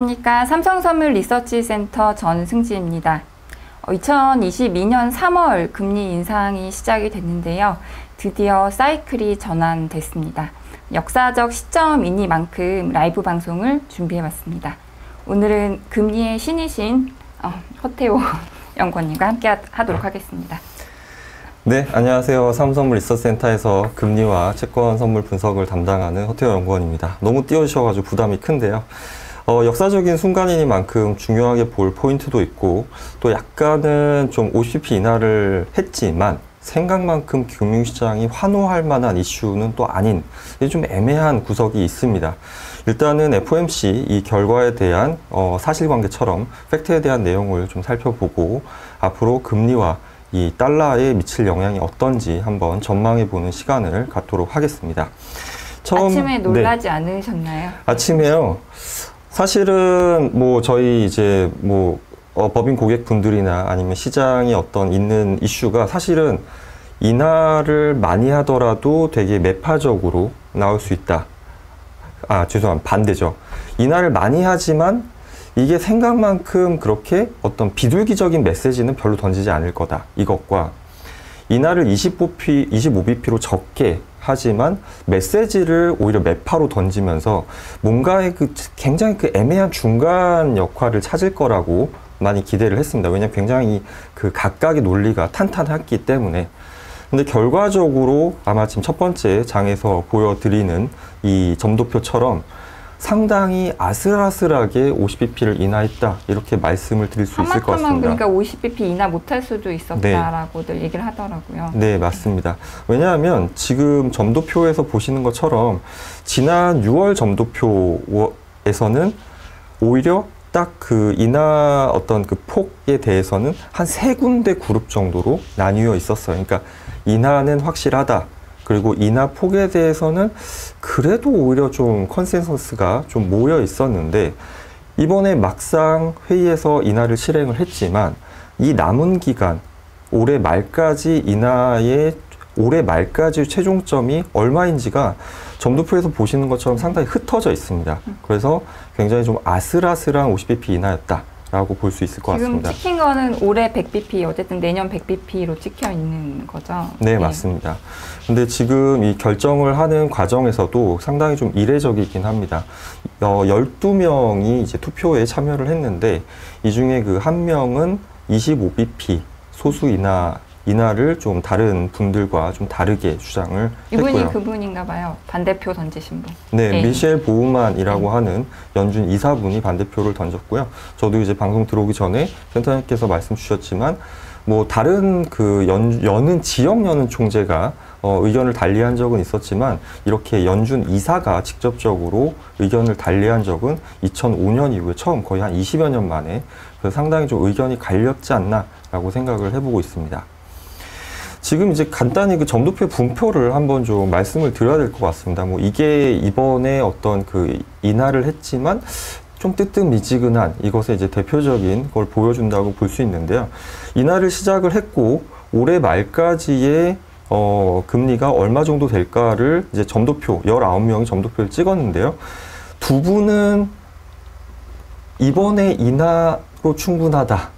안녕하십니까. 삼성선물 리서치센터 전승지입니다. 2022년 3월 금리 인상이 시작이 됐는데요. 드디어 사이클이 전환됐습니다. 역사적 시점이니만큼 라이브 방송을 준비해봤습니다. 오늘은 금리의 신이신 허태호 연구원님과 함께 하도록 하겠습니다. 네, 안녕하세요. 삼성선물 리서치센터에서 금리와 채권 선물 분석을 담당하는 허태호 연구원입니다. 너무 띄워주셔가지고 부담이 큰데요. 역사적인 순간이니만큼 중요하게 볼 포인트도 있고 또 약간은 좀 50bp 인하를 했지만 생각만큼 금융시장이 환호할 만한 이슈는 또 아닌 좀 애매한 구석이 있습니다. 일단은 FOMC 이 결과에 대한 사실관계처럼 팩트에 대한 내용을 좀 살펴보고 앞으로 금리와 이 달러에 미칠 영향이 어떤지 한번 전망해보는 시간을 갖도록 하겠습니다. 아침에 놀라지 않으셨나요? 아침에요. 사실은 뭐 저희 이제 뭐 법인 고객분들이나 아니면 시장에 어떤 있는 이슈가 사실은 인하를 많이 하더라도 되게 매파적으로 나올 수 있다. 죄송합니다. 반대죠. 인하를 많이 하지만 이게 생각만큼 그렇게 어떤 비둘기적인 메시지는 별로 던지지 않을 거다. 이것과 인하를 25bp로 적게 하지만 메시지를 오히려 매파로 던지면서 뭔가의 굉장히 애매한 중간 역할을 찾을 거라고 많이 기대를 했습니다. 왜냐하면 굉장히 각각의 논리가 탄탄했기 때문에. 근데 결과적으로 아마 지금 첫 번째 장에서 보여드리는 이 점도표처럼 상당히 아슬아슬하게 50bp를 인하했다 이렇게 말씀을 드릴 수 있을 것 같습니다. 그러니까 50bp 인하 못할 수도 있었다라고들 얘기를 하더라고요. 네, 맞습니다. 왜냐하면 지금 점도표에서 보시는 것처럼 지난 6월 점도표에서는 오히려 딱 인하 어떤 폭에 대해서는 한 3군데 그룹 정도로 나뉘어 있었어요. 그러니까 인하는 확실하다. 그리고 인하 폭에 대해서는 그래도 오히려 좀 컨센서스가 좀 모여 있었는데 이번에 막상 회의에서 인하를 실행을 했지만 이 남은 기간 올해 말까지 올해 말까지 최종점이 얼마인지가 점도표에서 보시는 것처럼 상당히 흩어져 있습니다. 그래서 굉장히 좀 아슬아슬한 50bp 인하였다. 라고 볼 수 있을 것 같습니다. 지금 찍힌 거는 올해 100bp, 어쨌든 내년 100bp로 찍혀 있는 거죠? 네, 맞습니다. 근데 지금 이 결정을 하는 과정에서도 상당히 좀 이례적이긴 합니다. 12명이 이제 투표에 참여를 했는데 이 중에 한 명은 25bp 소수 인하를 좀 다른 분들과 좀 다르게 주장을 이분이 했고요. 그분인가 봐요. 반대표 던지신 분. 네, 미셸 보우만이라고 하는 연준 이사분이 반대표를 던졌고요. 저도 이제 방송 들어오기 전에 센터장님께서 말씀 주셨지만 뭐 다른 여는 지역 여는 총재가 의견을 달리한 적은 있었지만 이렇게 연준 이사가 직접적으로 의견을 달리한 적은 2005년 이후에 처음 거의 한 20여 년 만에 상당히 좀 의견이 갈렸지 않나라고 생각을 해보고 있습니다. 지금 이제 간단히 점도표 분표를 한번 좀 말씀을 드려야 될 것 같습니다. 뭐 이게 이번에 어떤 인하를 했지만 좀 뜨뜻미지근한 이것의 이제 대표적인 걸 보여준다고 볼 수 있는데요. 인하를 시작을 했고 올해 말까지의 금리가 얼마 정도 될까를 이제 점도표 19명이 점도표를 찍었는데요. 두 분은 이번에 인하로 충분하다.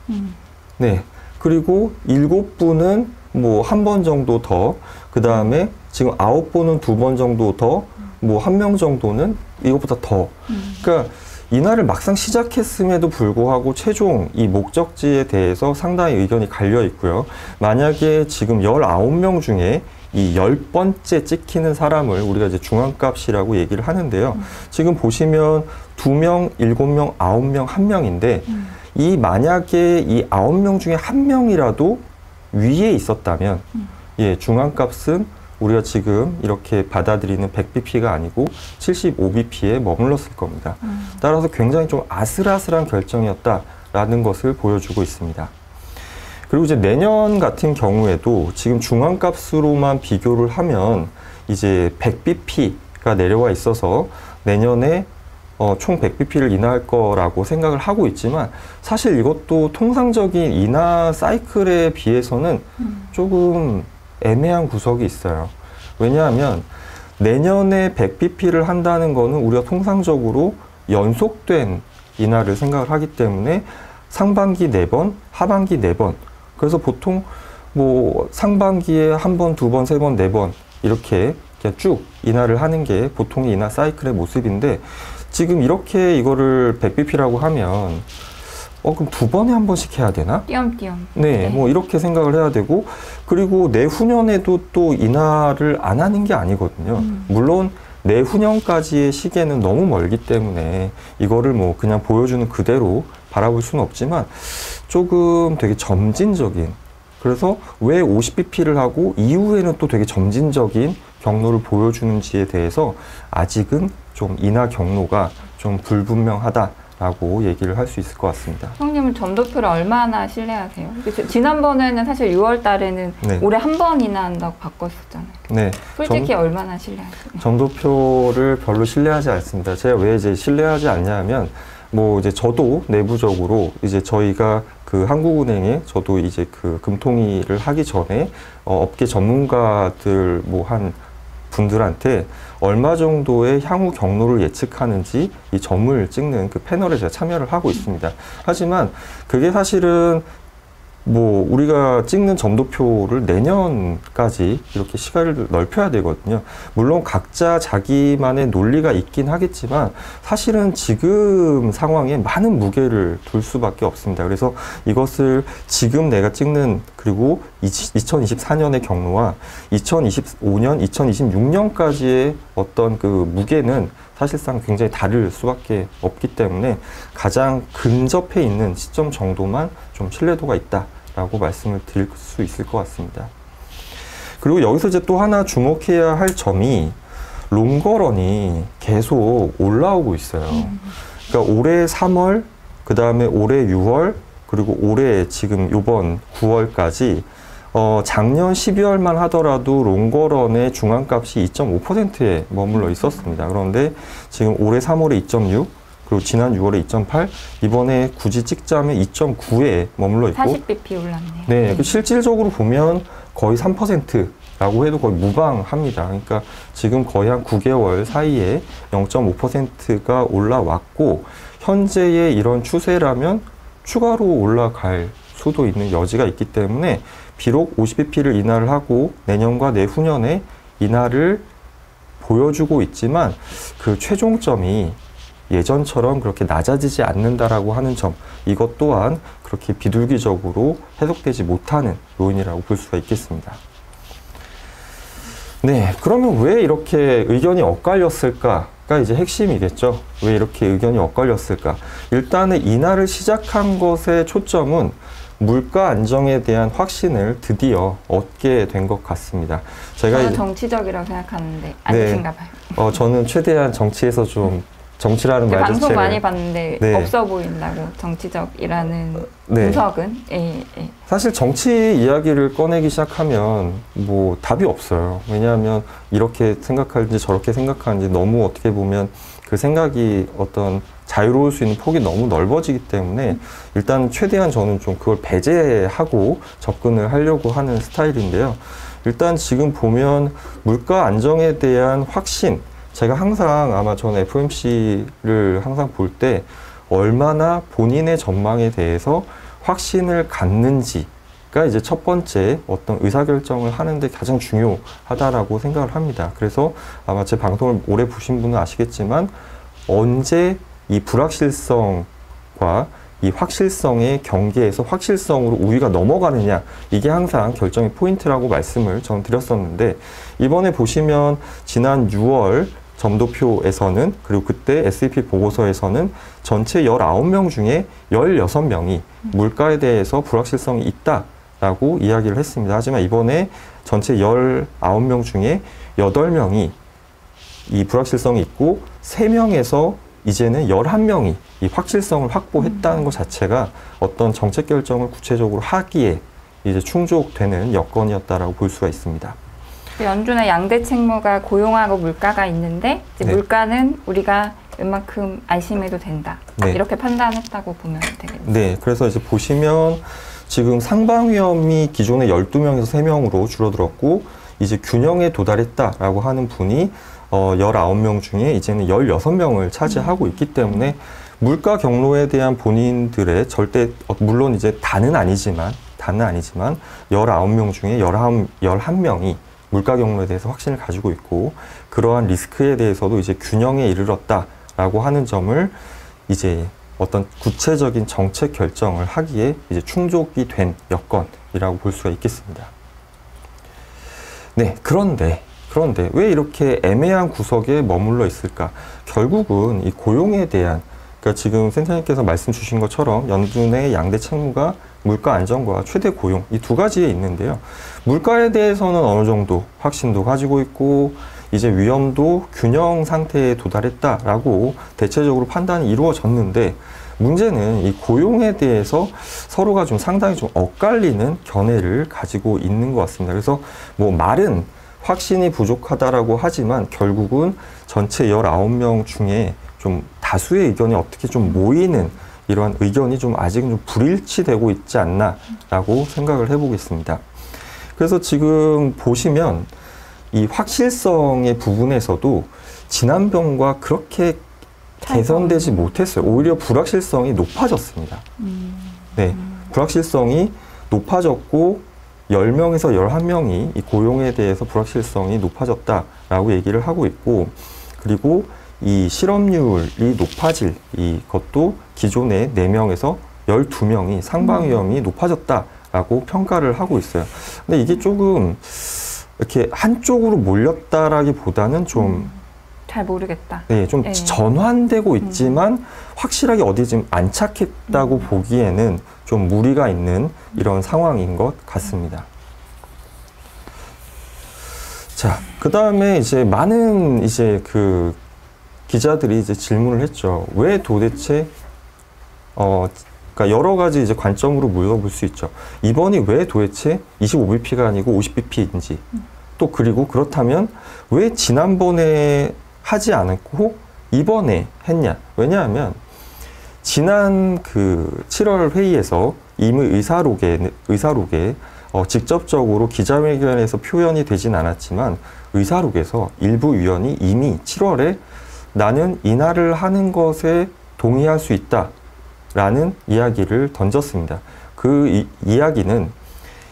네. 그리고 7분은 뭐 1번 정도 더, 그 다음에 지금 9분은 2번 정도 더, 뭐 1명 정도는 이것보다 더. 그러니까 인하를 막상 시작했음에도 불구하고 최종 이 목적지에 대해서 상당히 의견이 갈려 있고요. 만약에 지금 19명 중에 이 10번째 찍히는 사람을 우리가 이제 중앙값이라고 얘기를 하는데요. 지금 보시면 2명, 7명, 9명, 1명인데 이 만약에 이 9명 중에 1명이라도 위에 있었다면 예, 중앙값은 우리가 지금 이렇게 받아들이는 100bp가 아니고 75bp에 머물렀을 겁니다. 따라서 굉장히 좀 아슬아슬한 결정이었다라는 것을 보여주고 있습니다. 그리고 이제 내년 같은 경우에도 지금 중앙값으로만 비교를 하면 이제 100bp가 내려와 있어서 내년에 총 100bp를 인하할 거라고 생각을 하고 있지만 사실 이것도 통상적인 인하 사이클에 비해서는 조금 애매한 구석이 있어요. 왜냐하면 내년에 100bp를 한다는 거는 우리가 통상적으로 연속된 인하를 생각을 하기 때문에 상반기 4번, 하반기 4번. 그래서 보통 뭐 상반기에 1번, 2번, 3번, 4번 이렇게 그냥 쭉 인하를 하는 게 보통의 인하 사이클의 모습인데 지금 이렇게 이거를 100bp라고 하면 그럼 2번에 한 번씩 해야 되나? 띄엄띄엄. 네, 뭐 이렇게 생각을 해야 되고 그리고 내후년에도 또 인하를 안 하는 게 아니거든요. 물론 내후년까지의 시기에는 너무 멀기 때문에 이거를 뭐 그냥 보여주는 그대로 바라볼 수는 없지만 조금 되게 점진적인 그래서 왜 50bp를 하고 이후에는 또 되게 점진적인 경로를 보여주는지에 대해서 아직은 좀 인하 경로가 좀 불분명하다라고 얘기를 할 수 있을 것 같습니다. 형님은 점도표를 얼마나 신뢰하세요? 지난번에는 사실 6월 달에는 네. 올해 한 번 인하한다고 바꿨었잖아요. 네, 솔직히 얼마나 신뢰하세요? 점도표를 별로 신뢰하지 않습니다. 제가 왜 이제 신뢰하지 않냐면 뭐 이제 저도 내부적으로 이제 저희가 그 한국은행에 저도 이제 그 금통위를 하기 전에 업계 전문가들 뭐 한 분들한테 얼마 정도의 향후 경로를 예측하는지 이 점을 찍는 그 패널에 제가 참여를 하고 있습니다. 하지만 그게 사실은 뭐 우리가 찍는 점도표를 내년까지 이렇게 시간을 넓혀야 되거든요. 물론 각자 자기만의 논리가 있긴 하겠지만 사실은 지금 상황에 많은 무게를 둘 수밖에 없습니다. 그래서 이것을 지금 내가 찍는 그리고 2024년의 경로와 2025년, 2026년까지의 어떤 그 무게는 사실상 굉장히 다를 수밖에 없기 때문에 가장 근접해 있는 시점 정도만 좀 신뢰도가 있다라고 말씀을 드릴 수 있을 것 같습니다. 그리고 여기서 이제 또 하나 주목해야 할 점이 롱거런이 계속 올라오고 있어요. 그러니까 올해 3월, 그 다음에 올해 6월, 그리고 올해 지금 요번 9월까지 작년 12월만 하더라도 롱거런의 중앙값이 2.5%에 머물러 있었습니다. 그런데 지금 올해 3월에 2.6, 그리고 지난 6월에 2.8, 이번에 굳이 찍자면 2.9에 머물러 있고 40bp 올랐네요. 네, 그 실질적으로 보면 거의 3%라고 해도 거의 무방합니다. 그러니까 지금 거의 한 9개월 사이에 0.5%가 올라왔고 현재의 이런 추세라면 추가로 올라갈 수도 있는 여지가 있기 때문에 비록 50bp를 인하를 하고 내년과 내후년에 인하를 보여주고 있지만 그 최종점이 예전처럼 그렇게 낮아지지 않는다라고 하는 점, 이것 또한 그렇게 비둘기적으로 해석되지 못하는 요인이라고 볼 수가 있겠습니다. 네, 그러면 왜 이렇게 의견이 엇갈렸을까가 이제 핵심이겠죠. 왜 이렇게 의견이 엇갈렸을까? 일단은 인하를 시작한 것의 초점은 물가 안정에 대한 확신을 드디어 얻게 된 것 같습니다. 저는 정치적이라고 생각하는데 아니신가 봐요. 저는 최대한 정치에서 좀 정치라는 말 자체를 방송 많이 봤는데 네. 없어 보인다고 정치적이라는 네. 분석은 사실 정치 이야기를 꺼내기 시작하면 뭐 답이 없어요. 왜냐하면 이렇게 생각하는지 저렇게 생각하는지 너무 어떻게 보면 그 생각이 어떤 자유로울 수 있는 폭이 너무 넓어지기 때문에 일단 최대한 저는 좀 그걸 배제하고 접근을 하려고 하는 스타일인데요. 일단 지금 보면 물가 안정에 대한 확신, 제가 항상 아마 전 FOMC를 항상 볼 때 얼마나 본인의 전망에 대해서 확신을 갖는지가 이제 첫 번째 어떤 의사결정을 하는데 가장 중요하다라고 생각을 합니다. 그래서 아마 제 방송을 오래 보신 분은 아시겠지만 언제 이 불확실성과 이 확실성의 경계에서 확실성으로 우위가 넘어가느냐, 이게 항상 결정의 포인트라고 말씀을 저는 드렸었는데 이번에 보시면 지난 6월 점도표에서는 그리고 그때 S&P 보고서에서는 전체 19명 중에 16명이 물가에 대해서 불확실성이 있다라고 이야기를 했습니다. 하지만 이번에 전체 19명 중에 8명이 이 불확실성이 있고 3명에서 이제는 11명이 이 확실성을 확보했다는 것 자체가 어떤 정책 결정을 구체적으로 하기에 이제 충족되는 여건이었다라고 볼 수가 있습니다. 연준의 양대 책무가 고용하고 물가가 있는데 이제 네. 물가는 우리가 웬만큼 안심해도 된다. 네. 이렇게 판단했다고 보면 되겠네요. 네, 그래서 이제 보시면 지금 상방 위험이 기존에 12명에서 3명으로 줄어들었고 이제 균형에 도달했다라고 하는 분이 19명 중에 이제는 16명을 차지하고 있기 때문에 물가 경로에 대한 본인들의 절대, 물론 이제 다는 아니지만 19명 중에 11명이 물가 경로에 대해서 확신을 가지고 있고, 그러한 리스크에 대해서도 이제 균형에 이르렀다라고 하는 점을 이제 어떤 구체적인 정책 결정을 하기에 이제 충족이 된 여건이라고 볼 수가 있겠습니다. 네, 그런데 왜 이렇게 애매한 구석에 머물러 있을까? 결국은 이 고용에 대한, 그러니까 지금 센터님께서 말씀 주신 것처럼 연준의 양대 책무가 물가 안정과 최대 고용, 이 두 가지에 있는데요. 물가에 대해서는 어느 정도 확신도 가지고 있고 이제 위험도 균형 상태에 도달했다라고 대체적으로 판단이 이루어졌는데, 문제는 이 고용에 대해서 서로가 좀 상당히 좀 엇갈리는 견해를 가지고 있는 것 같습니다. 그래서 뭐 말은 확신이 부족하다라고 하지만 결국은 전체 19명 중에 좀 다수의 의견이 어떻게 좀 모이는 이러한 의견이 좀 아직은 좀 불일치되고 있지 않나라고 생각을 해보겠습니다. 그래서 지금 보시면 이 확실성의 부분에서도 지난번과 그렇게 개선되지 못했어요. 오히려 불확실성이 높아졌습니다. 네, 불확실성이 높아졌고 10명에서 11명이 이 고용에 대해서 불확실성이 높아졌다라고 얘기를 하고 있고, 그리고 이 실업률이 높아질 이것도 기존의 4명에서 12명이 상방 위험이 높아졌다라고 평가를 하고 있어요. 근데 이게 조금 이렇게 한쪽으로 몰렸다라기보다는 좀 잘 모르겠다. 네, 좀 예. 전환되고 있지만 확실하게 어디 좀 안착했다고 보기에는 좀 무리가 있는 이런 상황인 것 같습니다. 자, 그 다음에 이제 많은 이제 그 기자들이 이제 질문을 했죠. 왜 도대체 그러니까 여러 가지 이제 관점으로 물어볼 수 있죠. 이번이 왜 도대체 25bp가 아니고 50bp인지, 또 그리고 그렇다면 왜 지난번에 하지 않았고 이번에 했냐? 왜냐하면 지난 그 7월 회의에서 이미 의사록에 직접적으로 기자회견에서 표현이 되진 않았지만 의사록에서 일부 위원이 이미 7월에 나는 인하를 하는 것에 동의할 수 있다라는 이야기를 던졌습니다. 그 이야기는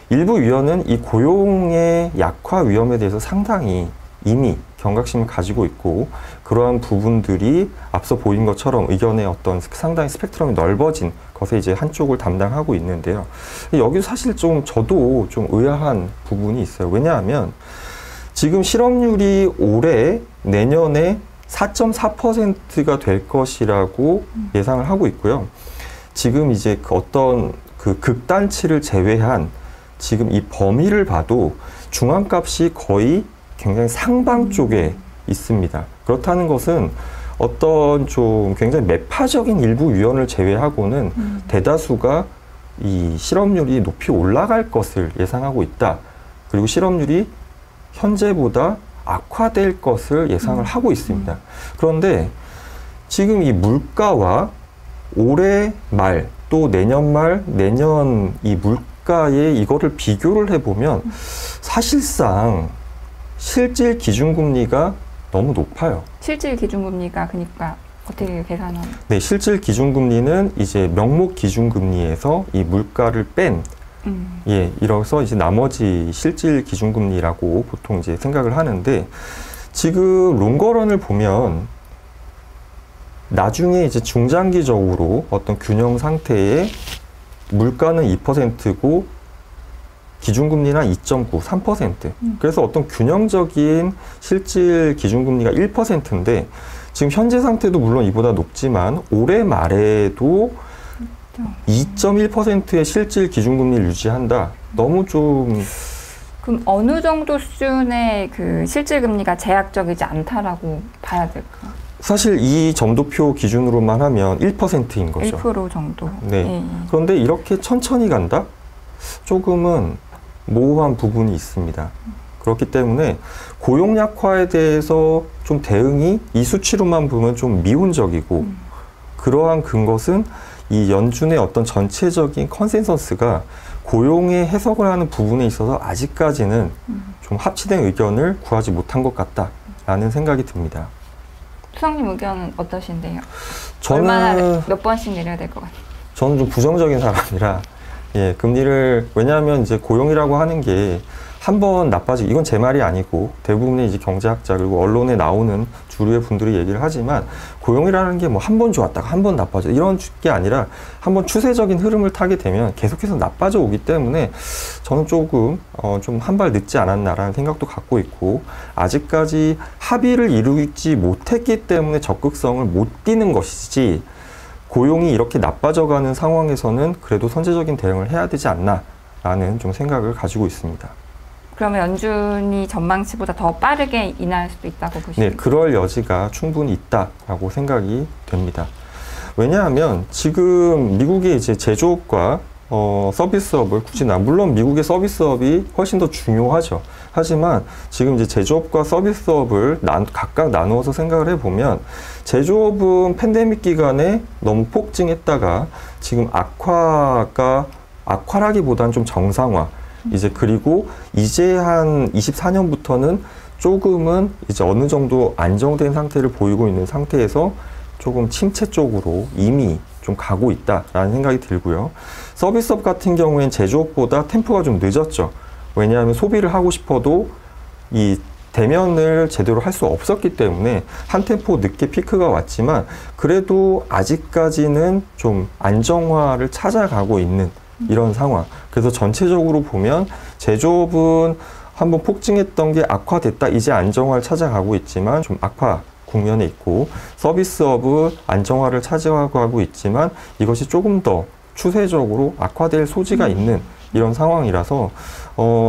일부 위원은 이 고용의 약화 위험에 대해서 상당히 이미 경각심을 가지고 있고, 그러한 부분들이 앞서 보인 것처럼 의견의 어떤 상당히 스펙트럼이 넓어진 것에 이제 한쪽을 담당하고 있는데요. 여기서 사실 좀 저도 좀 의아한 부분이 있어요. 왜냐하면 지금 실업률이 올해 내년에 4.4%가 될 것이라고 예상을 하고 있고요. 지금 이제 그 어떤 그 극단치를 제외한 지금 이 범위를 봐도 중앙값이 거의 굉장히 상방 쪽에 있습니다. 그렇다는 것은 어떤 좀 굉장히 매파적인 일부 위원을 제외하고는 대다수가 이 실업률이 높이 올라갈 것을 예상하고 있다. 그리고 실업률이 현재보다 악화될 것을 예상을 하고 있습니다. 그런데 지금 이 물가와 올해 말 또 내년 말, 내년 이 물가에 이거를 비교를 해보면 사실상 실질 기준금리가 너무 높아요. 실질 기준금리가 그러니까 어떻게 계산하는? 네, 실질 기준금리는 이제 명목 기준금리에서 이 물가를 뺀 예, 이래서 이제 나머지 실질 기준금리라고 보통 이제 생각을 하는데, 지금 롱거런을 보면 나중에 이제 중장기적으로 어떤 균형 상태에 물가는 2%고 기준금리는 2.9, 3%. 그래서 어떤 균형적인 실질 기준금리가 1%인데 지금 현재 상태도 물론 이보다 높지만 올해 말에도 2.1%의 실질 기준금리를 유지한다. 너무 좀. 그럼 어느 정도 수준의 그 실질 금리가 제약적이지 않다라고 봐야 될까? 사실 이 점도표 기준으로만 하면 1%인 거죠. 1% 정도. 네. 예. 그런데 이렇게 천천히 간다? 조금은 모호한 부분이 있습니다. 그렇기 때문에 고용 약화에 대해서 좀 대응이 이 수치로만 보면 좀 미온적이고, 그러한 그것은 이 연준의 어떤 전체적인 컨센서스가 고용의 해석을 하는 부분에 있어서 아직까지는 좀 합치된 의견을 구하지 못한 것 같다라는 생각이 듭니다. 수석님 의견은 어떠신데요? 저는 얼마나 몇 번씩 내려야 될 것 같아요? 저는 좀 부정적인 사람이라 예, 금리를 왜냐하면 이제 고용이라고 하는 게 한 번 나빠지고 이건 제 말이 아니고 대부분의 이제 경제학자 그리고 언론에 나오는 주류의 분들이 얘기를 하지만 고용이라는 게 뭐 한 번 좋았다가 한 번 나빠져 이런 게 아니라 한 번 추세적인 흐름을 타게 되면 계속해서 나빠져 오기 때문에 저는 조금 좀 한 발 늦지 않았나라는 생각도 갖고 있고 아직까지 합의를 이루지 못했기 때문에 적극성을 못 띠는 것이지 고용이 이렇게 나빠져가는 상황에서는 그래도 선제적인 대응을 해야 되지 않나라는 좀 생각을 가지고 있습니다. 그러면 연준이 전망치보다 더 빠르게 인하할 수도 있다고 보시나요? 네, 그럴 여지가 충분히 있다라고 생각이 됩니다. 왜냐하면 지금 미국의 이제 제조업과 서비스업을 굳이 물론 미국의 서비스업이 훨씬 더 중요하죠. 하지만 지금 이제 제조업과 서비스업을 각각 나누어서 생각을 해보면 제조업은 팬데믹 기간에 너무 폭증했다가 지금 악화라기보다는 좀 정상화. 이제 그리고 이제 한 24년부터는 조금은 이제 어느 정도 안정된 상태를 보이고 있는 상태에서 조금 침체 쪽으로 이미 좀 가고 있다라는 생각이 들고요. 서비스업 같은 경우엔 제조업보다 템포가 좀 늦었죠. 왜냐하면 소비를 하고 싶어도 이 대면을 제대로 할 수 없었기 때문에 한 템포 늦게 피크가 왔지만 그래도 아직까지는 좀 안정화를 찾아가고 있는 이런 상황. 그래서 전체적으로 보면 제조업은 한번 폭증했던 게 악화됐다. 이제 안정화를 찾아가고 있지만 좀 악화 국면에 있고 서비스업은 안정화를 찾아가고 있지만 이것이 조금 더 추세적으로 악화될 소지가 있는 이런 상황이라서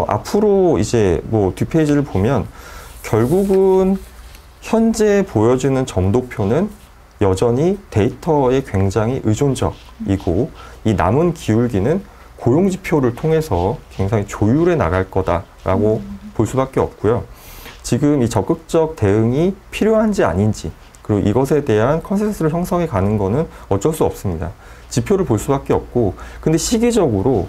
앞으로 이제 뭐 뒷페이지를 보면 결국은 현재 보여지는 점도표는 여전히 데이터에 굉장히 의존적이고 이 남은 기울기는 고용지표를 통해서 굉장히 조율해 나갈 거다라고 볼 수밖에 없고요. 지금 이 적극적 대응이 필요한지 아닌지 그리고 이것에 대한 컨센서스를 형성해 가는 거는 어쩔 수 없습니다. 지표를 볼 수밖에 없고 근데 시기적으로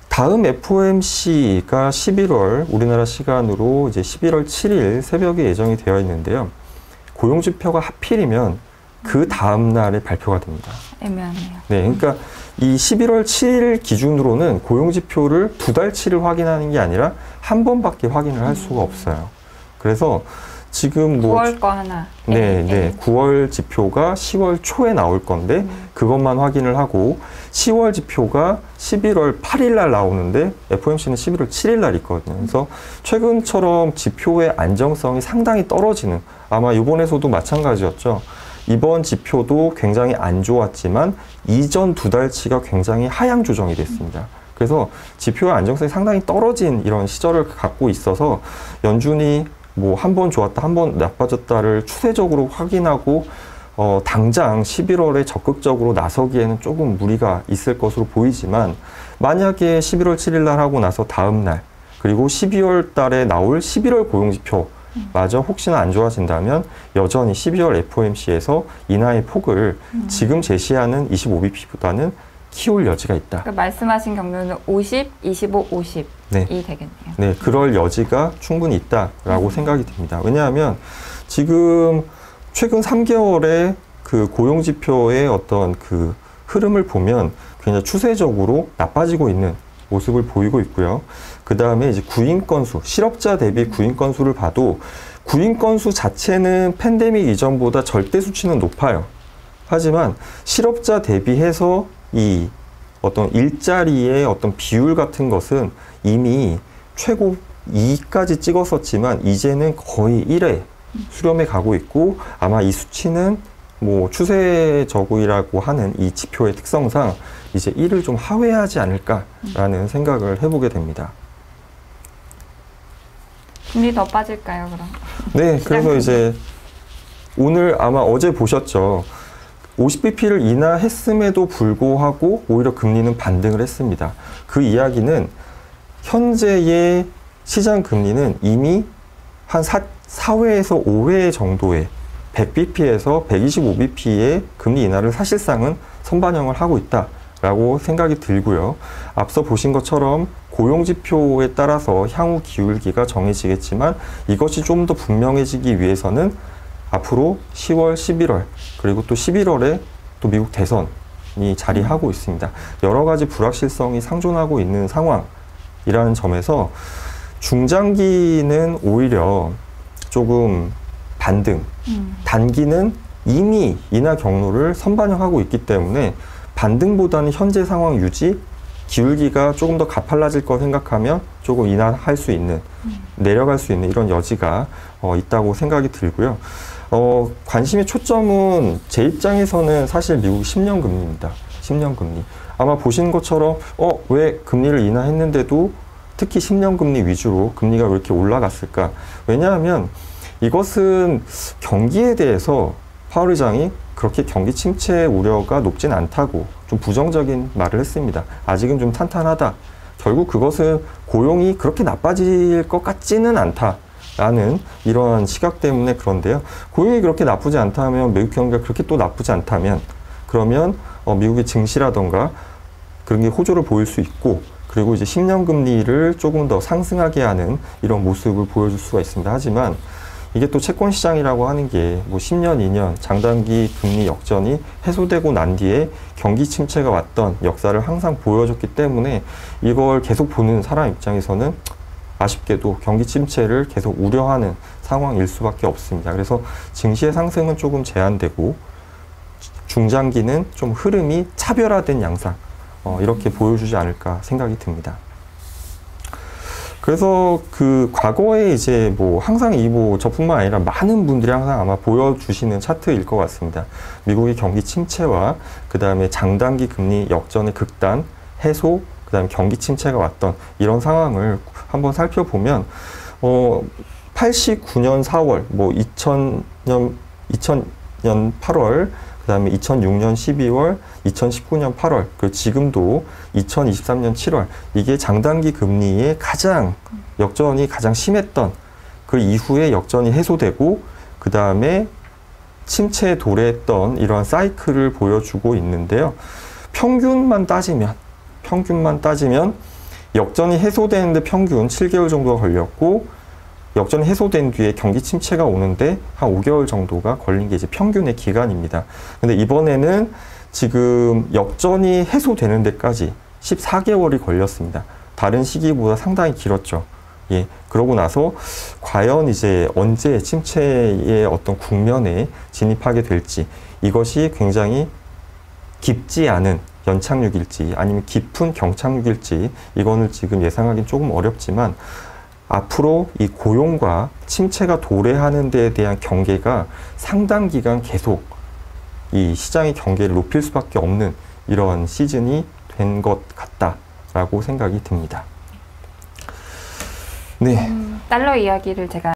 다음 FOMC가 11월 우리나라 시간으로 이제 11월 7일 새벽에 예정이 되어 있는데요. 고용지표가 하필이면 그 다음 날에 발표가 됩니다. 애매하네요. 네, 그러니까 이 11월 7일 기준으로는 고용지표를 2달치를 확인하는 게 아니라 한 번밖에 확인을 할 수가 없어요. 그래서 지금 뭐 9월 거 하나. 네, 9월 지표가 10월 초에 나올 건데 그것만 확인을 하고 10월 지표가 11월 8일 날 나오는데 FOMC는 11월 7일 날 있거든요. 그래서 최근처럼 지표의 안정성이 상당히 떨어지는 아마 이번에서도 마찬가지였죠. 이번 지표도 굉장히 안 좋았지만 이전 2달치가 굉장히 하향 조정이 됐습니다. 그래서 지표의 안정성이 상당히 떨어진 이런 시절을 갖고 있어서 연준이 뭐 한 번 좋았다, 한 번 나빠졌다를 추세적으로 확인하고 당장 11월에 적극적으로 나서기에는 조금 무리가 있을 것으로 보이지만 만약에 11월 7일 날 하고 나서 다음 날 그리고 12월 달에 나올 11월 고용지표 마저 혹시나 안 좋아진다면 여전히 12월 FOMC에서 인하의 폭을 지금 제시하는 25bp보다는 키울 여지가 있다. 그러니까 말씀하신 경로는 50, 25, 50이 네. 되겠네요. 네, 그럴 여지가 충분히 있다라고 생각이 듭니다. 왜냐하면 지금 최근 3개월의 그 고용지표의 어떤 그 흐름을 보면 굉장히 추세적으로 나빠지고 있는 모습을 보이고 있고요. 그 다음에 이제 구인 건수, 실업자 대비 구인 건수를 봐도 구인 건수 자체는 팬데믹 이전보다 절대 수치는 높아요. 하지만 실업자 대비해서 이 어떤 일자리의 어떤 비율 같은 것은 이미 최고 2까지 찍었었지만 이제는 거의 1에 수렴해 가고 있고 아마 이 수치는 뭐 추세적이라고 하는 이 지표의 특성상 이제 1을 좀 하회하지 않을까라는 생각을 해보게 됩니다. 금리 더 빠질까요, 그럼? 네, 그래서 이제 오늘 아마 어제 보셨죠. 50bp를 인하했음에도 불구하고 오히려 금리는 반등을 했습니다. 그 이야기는 현재의 시장 금리는 이미 한 4회에서 5회 정도의 100bp에서 125bp의 금리 인하를 사실상은 선반영을 하고 있다라고 생각이 들고요. 앞서 보신 것처럼 고용지표에 따라서 향후 기울기가 정해지겠지만 이것이 좀 더 분명해지기 위해서는 앞으로 10월, 11월 그리고 또 11월에 또 미국 대선이 자리하고 있습니다. 여러 가지 불확실성이 상존하고 있는 상황이라는 점에서 중장기는 오히려 조금 반등, 단기는 이미 인하 경로를 선반영하고 있기 때문에 반등보다는 현재 상황 유지, 기울기가 조금 더 가팔라질 거 생각하면 조금 인하할 수 있는, 내려갈 수 있는 이런 여지가 있다고 생각이 들고요. 관심의 초점은 제 입장에서는 사실 미국 10년 금리입니다. 10년 금리. 아마 보신 것처럼 왜 금리를 인하했는데도 특히 10년 금리 위주로 금리가 왜 이렇게 올라갔을까? 왜냐하면 이것은 경기에 대해서 파월 의장이 그렇게 경기 침체 우려가 높진 않다고 좀 부정적인 말을 했습니다. 아직은 좀 탄탄하다. 결국 그것은 고용이 그렇게 나빠질 것 같지는 않다라는 이런 시각 때문에 그런데요. 고용이 그렇게 나쁘지 않다면, 미국 경기가 그렇게 또 나쁘지 않다면, 그러면 미국의 증시라던가 그런 게 호조를 보일 수 있고, 그리고 이제 10년 금리를 조금 더 상승하게 하는 이런 모습을 보여줄 수가 있습니다. 하지만 이게 또 채권 시장이라고 하는 게 뭐 10년, 2년 장단기 금리 역전이 해소되고 난 뒤에 경기 침체가 왔던 역사를 항상 보여줬기 때문에 이걸 계속 보는 사람 입장에서는 아쉽게도 경기 침체를 계속 우려하는 상황일 수밖에 없습니다. 그래서 증시의 상승은 조금 제한되고 중장기는 좀 흐름이 차별화된 양상 이렇게 보여주지 않을까 생각이 듭니다. 그래서 그 과거에 이제 뭐 항상 저뿐만 아니라 많은 분들이 항상 아마 보여주시는 차트일 것 같습니다. 미국의 경기 침체와 그 다음에 장단기 금리 역전의 극단 해소, 그 다음에 경기 침체가 왔던 이런 상황을 한번 살펴보면 89년 4월, 뭐 2000년 8월, 그 다음에 2006년 12월, 2019년 8월, 그리고 지금도 2023년 7월, 이게 장단기 금리의 역전이 가장 심했던 그 이후에 역전이 해소되고, 그 다음에 침체에 도래했던 이러한 사이클을 보여주고 있는데요. 평균만 따지면 역전이 해소되는데 평균 7개월 정도가 걸렸고, 역전이 해소된 뒤에 경기 침체가 오는데 한 5개월 정도가 걸린 게 이제 평균의 기간입니다. 근데 이번에는 지금 역전이 해소되는 데까지 14개월이 걸렸습니다. 다른 시기보다 상당히 길었죠. 예. 그러고 나서 과연 이제 언제 침체의 어떤 국면에 진입하게 될지, 이것이 굉장히 깊지 않은 연착륙일지 아니면 깊은 경착륙일지, 이거는 지금 예상하기는 조금 어렵지만 앞으로 이 고용과 침체가 도래하는 데에 대한 경계가 상당 기간 계속 이 시장의 경계를 높일 수밖에 없는 이런 시즌이 된 것 같다라고 생각이 듭니다. 네. 달러 이야기를 제가